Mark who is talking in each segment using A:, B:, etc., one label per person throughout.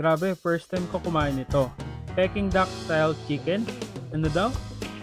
A: Grabe, first time ko kumain ito. Peking duck style chicken. Ano daw?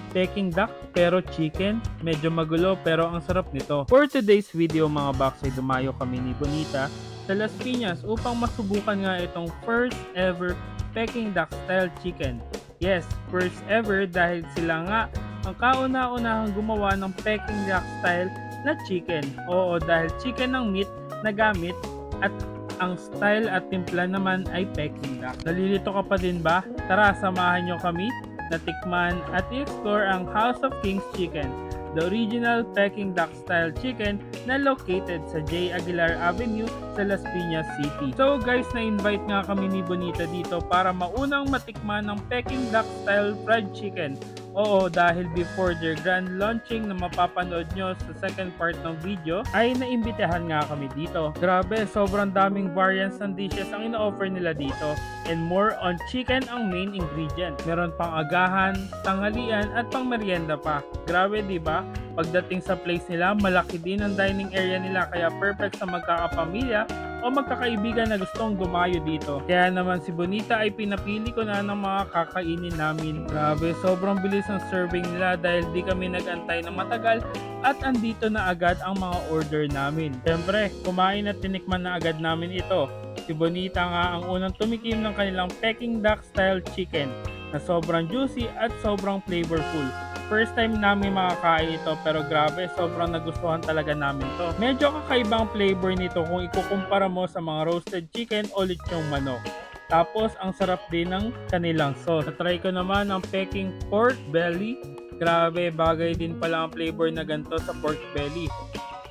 A: Peking duck pero chicken. Medyo magulo pero ang sarap nito. For today's video mga box ay dumayo kami ni Bonita sa Las Piñas upang masubukan nga itong first ever Peking duck style chicken. Yes, first ever dahil sila nga ang kauna-unahang gumawa ng Peking duck style na chicken. Oo, dahil chicken ang meat na gamit at ang style at timpla naman ay Peking duck. Nalilito ka pa din ba? Tara, samahan nyo kami na tikman at i-explore ang House of Kings Chicken, the original Peking duck style chicken na located sa J. Aguilar Avenue sa Las Piñas City. So guys, na-invite nga kami ni Bonita dito para maunang matikman ng Peking duck style fried chicken. Oo, dahil before their grand launching na mapapanood nyo sa second part ng video, ay naimbitahan nga kami dito. Grabe, sobrang daming variants ng dishes ang ina-offer nila dito. And more on chicken ang main ingredient. Meron pang agahan, tanghalian at pang merienda pa. Grabe, di ba? Pagdating sa place nila, malaki din ang dining area nila kaya perfect sa magkakapamilya o magkakaibigan na gustong dumayo dito. Kaya naman si Bonita ay pinapili ko na ng mga kakainin namin. Grabe, sobrang bilis ang serving nila dahil di kami nag-antay ng matagal at andito na agad ang mga order namin. Siyempre, kumain at tinikman na agad namin ito. Si Bonita nga ang unang tumikim ng kanilang Peking duck style chicken na sobrang juicy at sobrang flavorful. First time namin makakain ito pero grabe, sobrang nagustuhan talaga namin to. Medyo kakaibang flavor nito kung ikukumpara mo sa mga roasted chicken o lechong manok. Tapos ang sarap din ng kanilang sauce. Natry ko naman ang Peking pork belly. Grabe, bagay din pala ang flavor na ganito sa pork belly.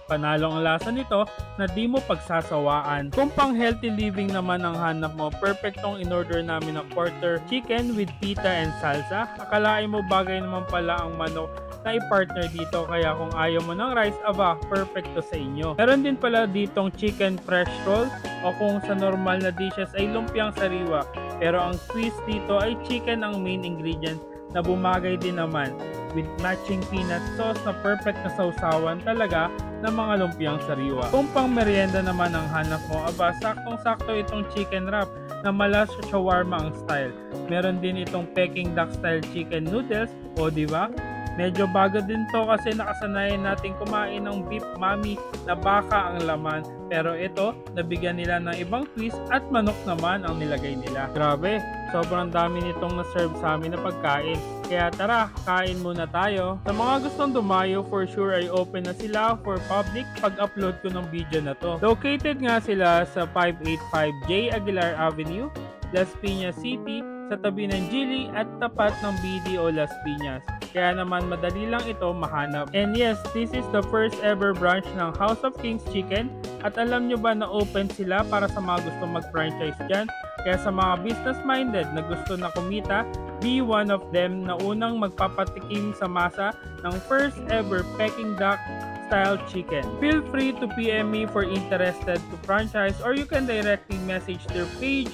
A: Panalo ang lasa nito na di mo pagsasawaan. Kung pang healthy living naman ang hanap mo, perfect tong in-order namin na quarter chicken with pita and salsa. Akalain mo bagay naman pala ang manok na i-partner dito, kaya kung ayaw mo ng rice, aba, perfect to sa inyo. Meron din pala ditong chicken fresh roll o kung sa normal na dishes ay lumpiang sariwa. Pero ang twist dito ay chicken ang main ingredient na bumagay din naman with matching peanut sauce na perfect na sausawan talaga ng mga lumpiang sariwa. Kung pang merienda naman ang hanap mo, aba, saktong-sakto itong chicken wrap na mala shawarma ang style. Meron din itong Peking duck style chicken noodles, o di ba? Medyo bago din to kasi nakasanayan natin kumain ng beef mami na baka ang laman. Pero ito, nabigyan nila ng ibang twist at manok naman ang nilagay nila. Grabe, sobrang dami nitong na-serve sa amin na pagkain. Kaya tara, kain muna tayo. Sa mga gustong dumayo, for sure ay open na sila for public pag-upload ko ng video na to. Located nga sila sa 585 J. Aguilar Avenue, Las Piñas City, sa tabi ng Gili at tapat ng BDO Las Piñas. Kaya naman madali lang ito mahanap. And yes, this is the first ever branch ng House of Kings Chicken. At alam nyo ba na open sila para sa mga gusto mag-franchise dyan? Kaya sa mga business-minded na gusto na kumita, be one of them na unang magpapatikim sa masa ng first ever Peking duck style chicken. Feel free to PM me for interested to franchise or you can directly message their page,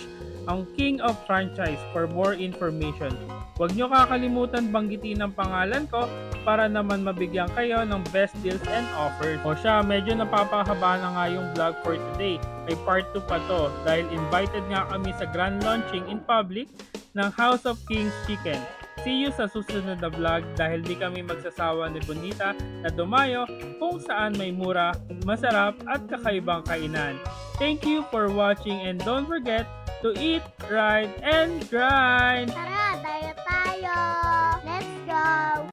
A: ang King of Franchise, for more information. Huwag nyo kakalimutan banggitin ang pangalan ko para naman mabigyan kayo ng best deals and offers. O siya, medyo napapahaba na nga yung vlog for today. May part 2 pa to dahil invited nga kami sa grand launching in public ng House of Kings Chicken. See you sa susunod na vlog dahil di kami magsasawa ni Bonita na dumayo kung saan may mura, masarap at kakaibang kainan. Thank you for watching and don't forget to eat, ride, and grind!